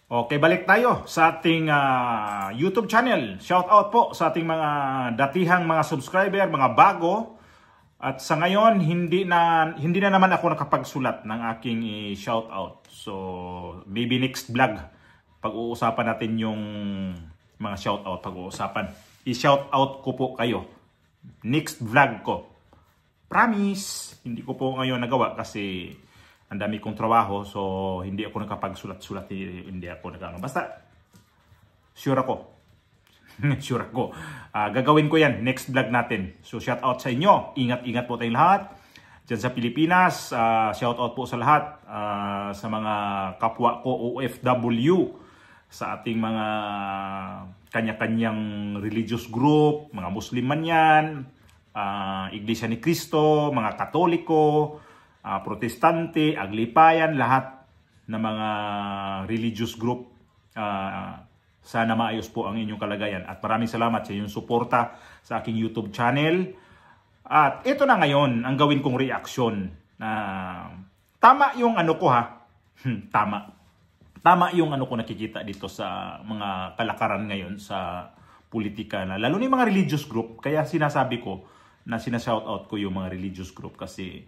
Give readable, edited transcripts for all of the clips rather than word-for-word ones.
Okay, balik tayo sa ating YouTube channel. Shout out po sa ating mga datihang mga subscriber, mga bago. At sa ngayon, hindi na naman ako nakapagsulat ng aking shout out. So, maybe next vlog, pag-uusapan natin yung mga shout out. I-shout out ko po kayo. Next vlog ko. Promise, hindi ko po ngayon nagawa kasi ang dami kong trabaho, so hindi ako nakapagsulat-sulat, hindi ako nagano. Basta sure ako. Sure ako. Gagawin ko 'yan next vlog natin. So shout out sa inyo. Ingat-ingat po tayong lahat. Diyan sa Pilipinas, shout out po sa lahat sa mga kapwa ko OFW, sa ating mga kanya-kanyang religious group, mga Muslim man 'yan, Iglesia ni Cristo, mga Katoliko, Protestante, Aglipayan, lahat ng mga religious group. Sana maayos po ang inyong kalagayan. At maraming salamat sa inyong suporta sa aking YouTube channel. At ito na ngayon ang gawin kong reaksyon. Tama yung ano ko ha. Tama yung ano ko nakikita dito sa mga kalakaran ngayon sa politika na lalo na yung mga religious group. Kaya sinasabi ko na sinashoutout ko yung mga religious group kasi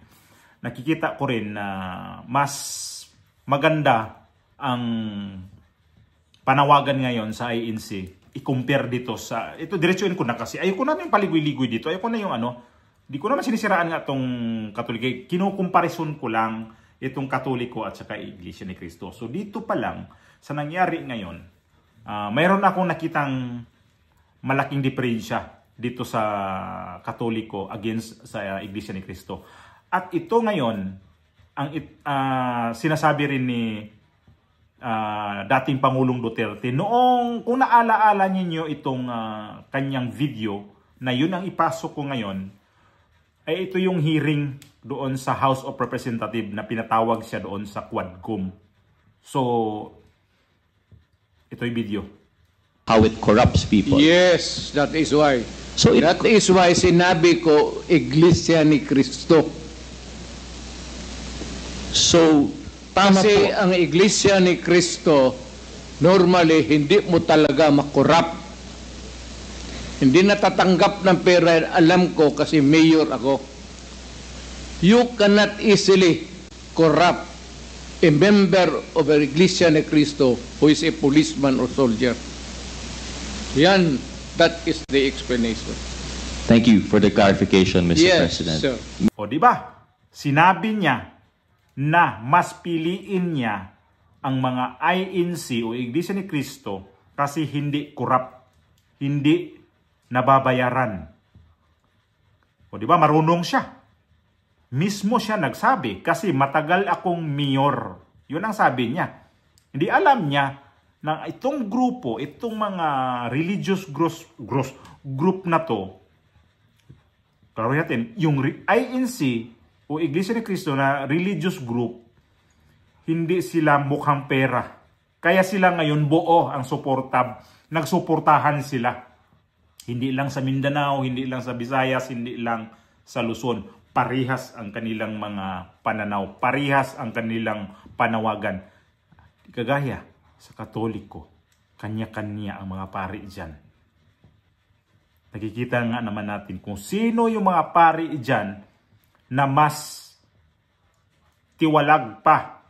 nakikita ko rin na mas maganda ang panawagan ngayon sa INC i-compare dito sa, ito diretsuin ko na kasi ayoko na yung paligoy-ligoy dito, ayoko na yung ano, di ko naman sinisiraan nga itong Katoliko, kinukomparison ko lang itong Katoliko at saka Iglesia ni Cristo. So dito pa lang sa nangyari ngayon, mayroon akong nakitang malaking diferensya dito sa Katoliko against sa Iglesia ni Cristo. At ito ngayon, ang sinasabi rin ni dating Pangulong Duterte, noong kung naalaala ninyo itong kanyang video na yun ang ipasok ko ngayon, ay ito yung hearing doon sa House of Representatives na pinatawag siya doon sa Quadcom. So, ito yung video. How it corrupts people. Yes, that is why. So that is why sinabi ko, Iglesia ni Cristo. So, tama Kasi po. ang Iglesia ni Cristo, normally, hindi mo talaga makorap. Hindi natatanggap ng pera, alam ko kasi mayor ako. You cannot easily corrupt a member of an Iglesia ni Cristo who is a policeman or soldier. Yan, that is the explanation. Thank you for the clarification, Mr. Yes, President. sir. O di ba? Sinabi niya na mas piliin niya ang mga INC o Iglesia ni Cristo kasi hindi corrupt, hindi nababayaran. O di ba? Marunong siya. Mismo siya nagsabi kasi matagal akong mayor. Yun ang sabi niya. Hindi alam niya na itong grupo, itong mga religious group na to, klarohin natin, yung INC o Iglesia ni Cristo na religious group, hindi sila mukhang pera. Kaya sila ngayon buo ang suporta, nagsuportahan sila. Hindi lang sa Mindanao, hindi lang sa Visayas, hindi lang sa Luzon. Parihas ang kanilang mga pananaw, parihas ang kanilang panawagan. Kagaya sa Katoliko, kanya-kanya ang mga pari dyan. Nakikita nga naman natin kung sino yung mga pari dyan na mas tiwalag pa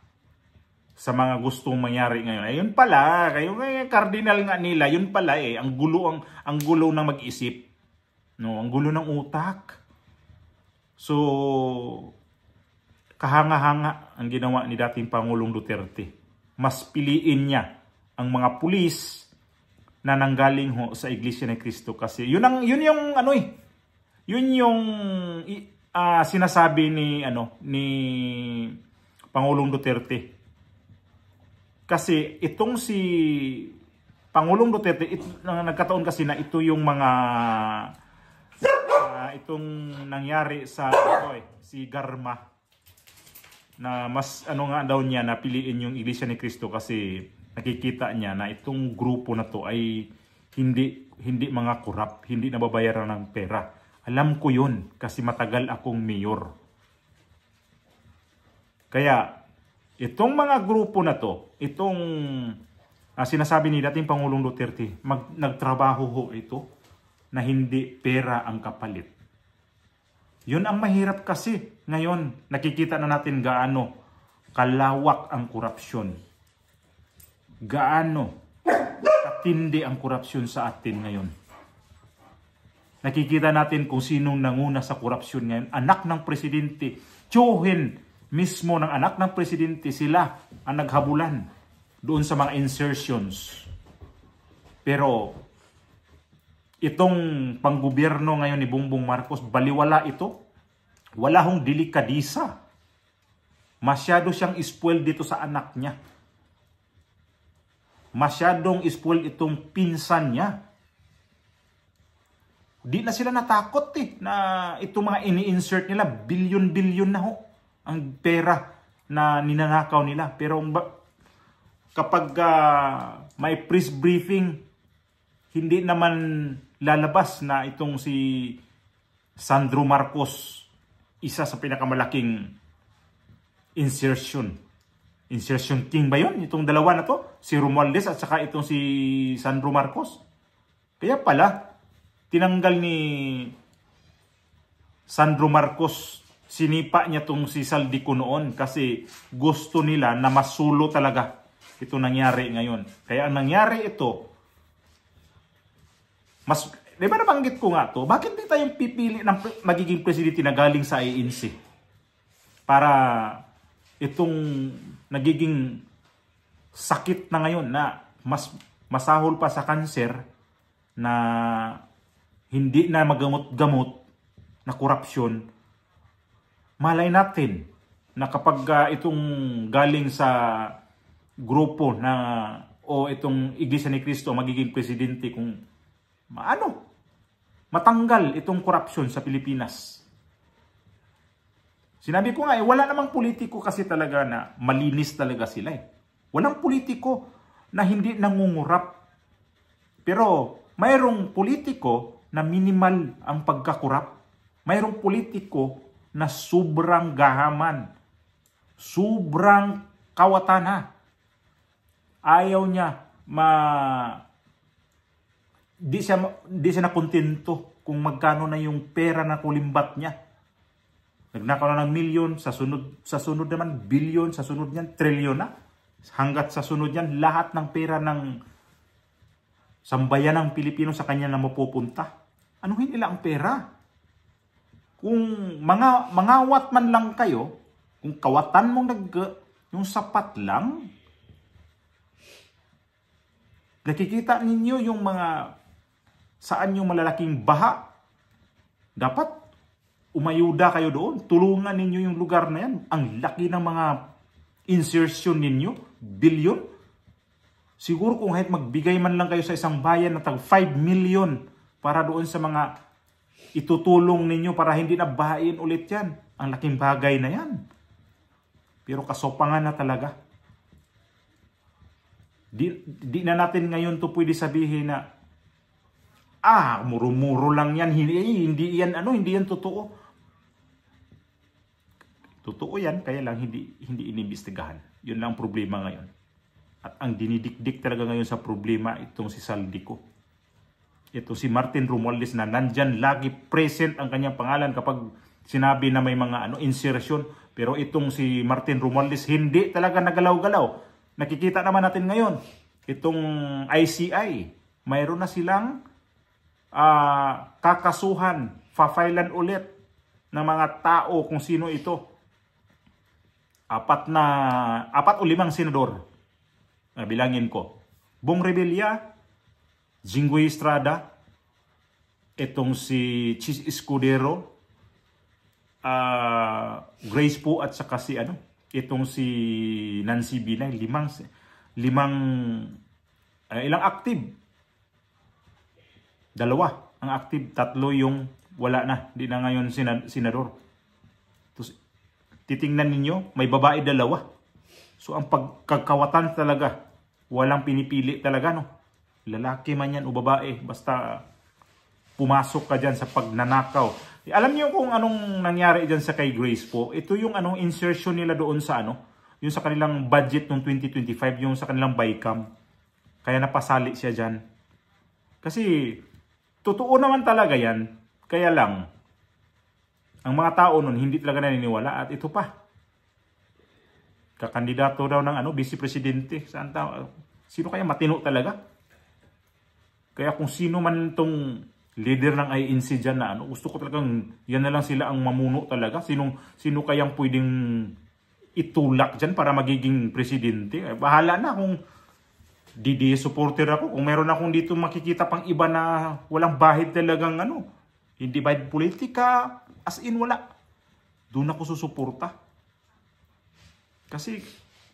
sa mga gustong mangyari ngayon. Ayun pala, kayo cardinal nga nila, yun pala ang gulo ng mag-isip. No, ang gulo ng utak. So, kahanga-hanga ang ginawa ni dating Pangulong Duterte. Mas piliin niya ang mga pulis na nanggaling ho sa Iglesia ni Cristo kasi yun yung sinasabi ni Pangulong Duterte. Kasi itong si Pangulong Duterte, nagkataon kasi na ito yung mga itong nangyari sa si Garma na mas nga daw niya na piliin yung Iglesia ni Cristo kasi nakikita niya na itong grupo na to ay hindi mga korap, hindi nababayaran ng pera. Alam ko yun kasi matagal akong mayor. Kaya itong mga grupo na to, itong Sinasabi ni dating Pangulong Duterte, nagtrabaho ho ito na hindi pera ang kapalit. Yun ang mahirap kasi. Ngayon, nakikita na natin gaano kalawak ang korupsyon. Gaano katindi ang korupsyon sa atin ngayon. Nakikita natin kung sinong nanguna sa korupsyon ngayon. Anak ng presidente, tiyuhin mismo ng anak ng presidente, sila ang naghabulan doon sa mga insertions. Pero itong panggobyerno ngayon ni Bongbong Marcos, baliwala ito. Wala hong delikadisa. Masyado siyang spoiled dito sa anak niya. Masyadong spoiled itong pinsan niya. Di na sila natakot na itong mga ini-insert nila, bilyon-bilyon na ho ang pera na ninanakaw nila. Pero kapag may press briefing, hindi naman lalabas na itong si Sandro Marcos, isa sa pinakamalaking insertion king ba yun? Itong dalawa na to, si Romualdez at saka itong si Sandro Marcos. Kaya pala, tinanggal ni Sandro Marcos, sinipa niya itong si Saldico noon kasi gusto nila na masulo talaga ito nangyari ngayon. Kaya ang nangyari ito, di ba nabanggit ko nga to, bakit di tayong pipili ng magiging presidente na galing sa ANC? Para itong nagiging sakit na ngayon na masahol pa sa kanser na hindi na magamot-gamot na korupsyon, malay natin na kapag itong galing sa grupo na o itong Iglesia ni Cristo magiging presidente kung matanggal itong korupsyon sa Pilipinas. Sinabi ko nga wala namang politiko kasi talaga na malinis talaga sila Walang politiko na hindi nangungurap. Pero mayroong politiko na minimal ang pagkakurap. Mayroong politiko na sobrang gahaman. Sobrang kawatan ha. Ayaw niya di siya nakontento kung magkano na yung pera na kulimbat niya. Nagnakaw na ng milyon, sa sunod naman bilyon, sa sunod niyan trilyon na. Hanggat sa sunod niyan, lahat ng pera ng sambayan ng Pilipino sa kanya na mapupunta. Anuhin nila ang pera? Kung mangawat man lang kayo, kung kawatan mong yung sapat lang, nakikita ninyo yung mga saan yung malalaking baha. Dapat umayuda kayo doon. Tulungan ninyo yung lugar na yan. Ang laki ng mga insertion ninyo. Bilyon. Siguro kung kahit magbigay man lang kayo sa isang bayan na tag 5 million para doon sa mga itutulong ninyo para hindi na bahain ulit yan. Ang laking bagay na yan. Pero kasopangan na talaga. Di na natin ngayon to pwede sabihin na muro-muro lang yan, hindi yan totoo. Totoo yan, kaya lang hindi inimbestigahan. Yun lang ang problema ngayon. At ang dinidikdik talaga ngayon sa problema itong si Saldico. Ito si Martin Romualdez na nandyan lagi present ang kanyang pangalan kapag sinabi na may mga insertion. Pero itong si Martin Romualdez hindi talaga nagalaw-galaw. Nakikita naman natin ngayon, itong ICI, mayroon na silang kakasuhan, fa-filean ulit ng mga tao kung sino ito. 4 o 5 senador. Bilangin ko. Bong Revilla, Jinggoy Estrada, itong si Chis Escudero, Grace po at saka si itong si Nancy Binay, ilang active? 2 ang active, 3 yung wala na, di na ngayon senador. Tapos, titingnan ninyo, may babae 2. So ang pagkakawatan talaga, walang pinipili talaga lalaki man yan o babae, basta pumasok ka dyan sa pagnanakaw. Alam niyo kung anong nangyari dyan sa kay Grace po? Ito yung insertion nila doon sa yung sa kanilang budget noong 2025, yung sa kanilang BICAM. Kaya napasali siya dyan. Kasi totoo naman talaga yan. Kaya lang, ang mga tao nun hindi talaga naniniwala. At ito pa, kakandidato daw ng vice presidente. Sino kaya matino talaga? Kaya kung sino man itong leader ng INC dyan na gusto ko talagang yan na lang sila ang mamuno talaga. Sino kayang pwedeng itulak dyan para magiging presidente? Bahala na kung DDS supporter ako. Kung meron akong dito makikita pang iba na walang bahid talagang hindi bahid politika, as in wala. Doon ako susuporta. Kasi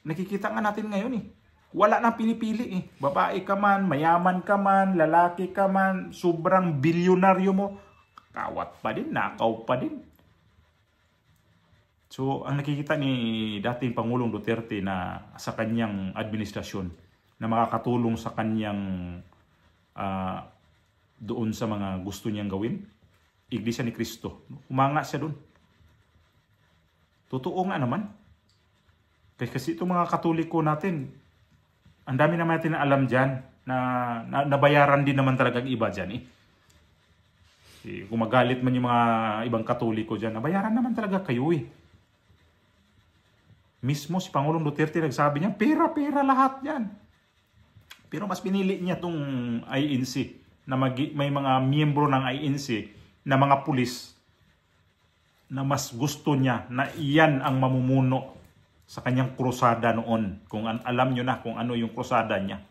nakikita nga natin ngayon wala nang pinipili Babae ka man, mayaman ka man, lalaki ka man, sobrang bilyonaryo mo, kawat pa din, nakaw pa din. So, ang nakikita ni dating Pangulong Duterte na sa kanyang administrasyon na makakatulong sa kanyang doon sa mga gusto niyang gawin, Iglesia ni Cristo. Humanga siya doon. Totoo nga naman. Kasi itong mga Katoliko natin, ang dami naman natin na alam dyan na nabayaran din naman talaga ang iba dyan Kung magalit man yung mga ibang Katoliko dyan, nabayaran naman talaga kayo Mismo si Pangulong Duterte nagsabi niya, pera lahat yan. Pero mas pinili niya itong INC na may mga miyembro ng INC na mga pulis na mas gusto niya na iyan ang mamumuno sa kanyang krusada noon. Kung alam nyo na kung ano yung krusada niya.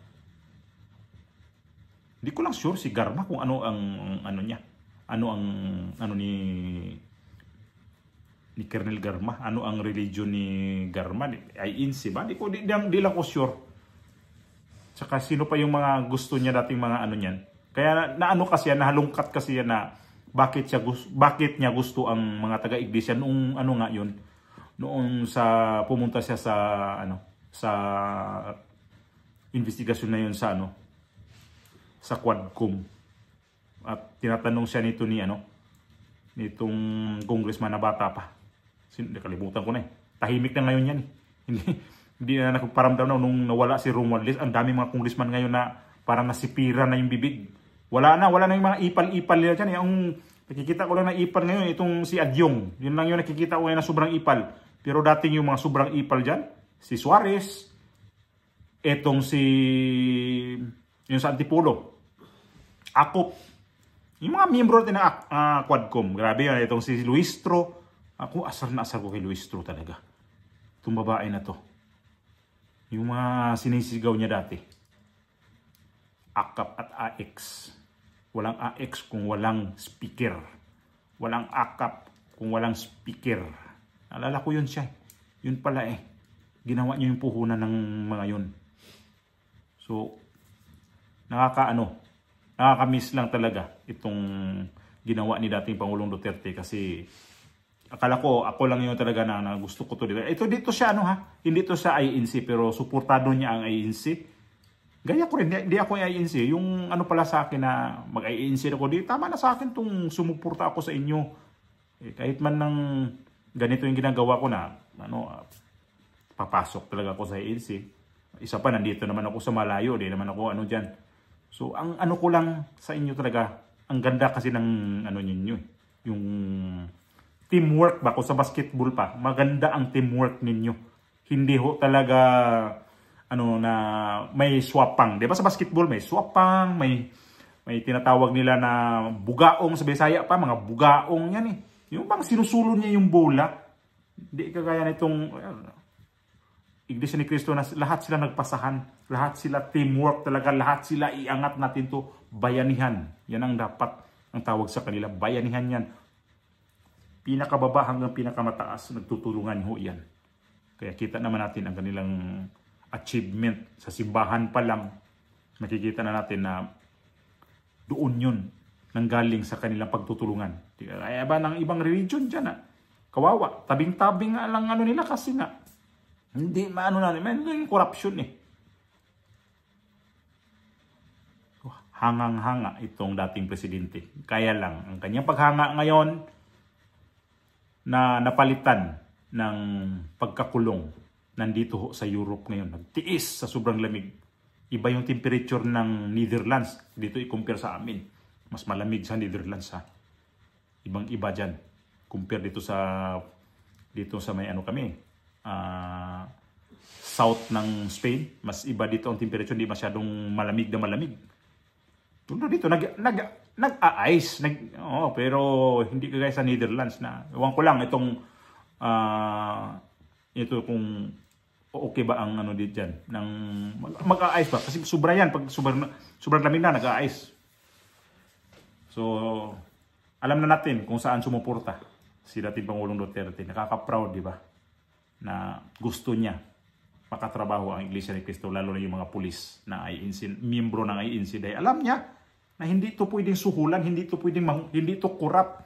Hindi ko lang sure si Garma kung ano ang niya. Ano ni Colonel Garma. Ano ang religion ni Garma? INC ba? Di lang ko sure. Tsaka sino pa yung mga gusto niya dating mga niyan. Kaya kasi yan, nahalungkat kasi yan na bakit niya gusto ang mga taga-iglesia noong nga yun. Noong pumunta siya sa investigasyon na yun sa Quadcom. At tinatanong siya nitong congressman na bata pa. Nakalimutan ko na Tahimik na ngayon yan Hindi na nagparamdam na nung nawala si Romualdez. Ang dami mga congressman ngayon na parang nasipira na yung bibig. Wala na yung mga ipal-ipal nila dyan. Yung nakikita ko lang na ipal ngayon, itong si Adyong. Yun lang yung nakikita ko ngayon na sobrang ipal. Pero dating yung mga sobrang ipal dyan, si Suarez, etong yung sa Antipolo, Akop, yung mga miyembro natin ng Quadcom, grabe yan, itong si Luistro, ako asar na asar ko kay Luistro talaga. Itong babae na to. Yung mga sinisigaw niya dati. AKAP at AX. Walang AX kung walang speaker. Walang AKAP kung walang speaker. Alala ko yun siya. Yun pala Ginawa niya yung puhunan ng mga yun. So, nakakamiss lang talaga itong ginawa ni dating Pangulong Duterte kasi akala ko, ako lang yun talaga na gusto ko to dito. Ito dito siya hindi to sa INC pero suportado niya ang INC. Gaya ko rin, hindi ako yung INC. Yung pala sa akin na mag-INC ako dito, tama na sa akin itong sumuporta ako sa inyo. Kahit man ng ganito yung ginagawa ko na, papasok talaga ako sa INC. Isa pa, nandito naman ako sa malayo, di naman ako dyan. So, ang ko lang sa inyo talaga, ang ganda kasi ng ninyo. Yung teamwork ba, kung sa basketball pa, maganda ang teamwork ninyo. Hindi talaga, na may swapang. Di ba sa basketball, may swapang, may tinatawag nila na bugaong sa Bisaya pa, mga bugaong yan Yung bang sinusulon niya yung bola, hindi kagaya nitong Iglesia ni Cristo na lahat sila nagpasahan, lahat sila teamwork talaga, lahat sila iangat natin to bayanihan. Yan ang dapat ang tawag sa kanila, bayanihan yan. Pinakababa hanggang pinakamataas, nagtutulungan yan. Kaya kita naman natin ang kanilang achievement sa simbahan pa lang. Nakikita na natin na doon yun nanggaling sa kanilang pagtutulungan. Kaya ba ng ibang religion dyan kawawa, tabing-tabing nga lang nila kasi nga hindi may corruption Hangang-hanga itong dating presidente. Kaya lang, ang kanyang paghanga ngayon na napalitan ng pagkakulong nandito sa Europe ngayon. Nagtiis sa sobrang lamig. Iba yung temperature ng Netherlands. Dito i-compare sa amin. Mas malamig sa Netherlands ha. Ibang-iba dyan. Compare dito sa may ano kami. South ng Spain. Mas iba dito ang temperature. Hindi masyadong malamig na malamig. Tulad dito, nag-a-ice. Pero hindi kagaya sa Netherlands na. Ewan ko lang itong ito kung okay ba ang ano dito dyan. Mag-a-ice ba? Kasi sobra yan. Pag sobrang lamig na, nag-a-ice. So, alam na natin kung saan sumuporta si dating Pangulong Duterte. Nakaka-proud, di ba? Na gusto niya makatrabaho ang Iglesia ni Cristo, lalo na yung mga pulis na miyembro ng INC. Dahil alam niya na hindi ito pwedeng suhulan, hindi ito corrupt.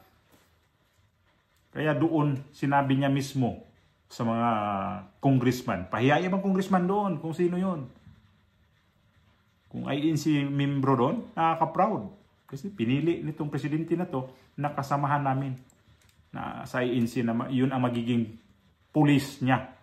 Kaya doon, sinabi niya mismo sa mga congressman. Pahiya bang congressman doon kung sino yon. Kung INC membro doon, nakaka-proud. Kasi pinili nitong presidente na to, nakasamahan namin na sa INC na yun ang magiging pulis niya.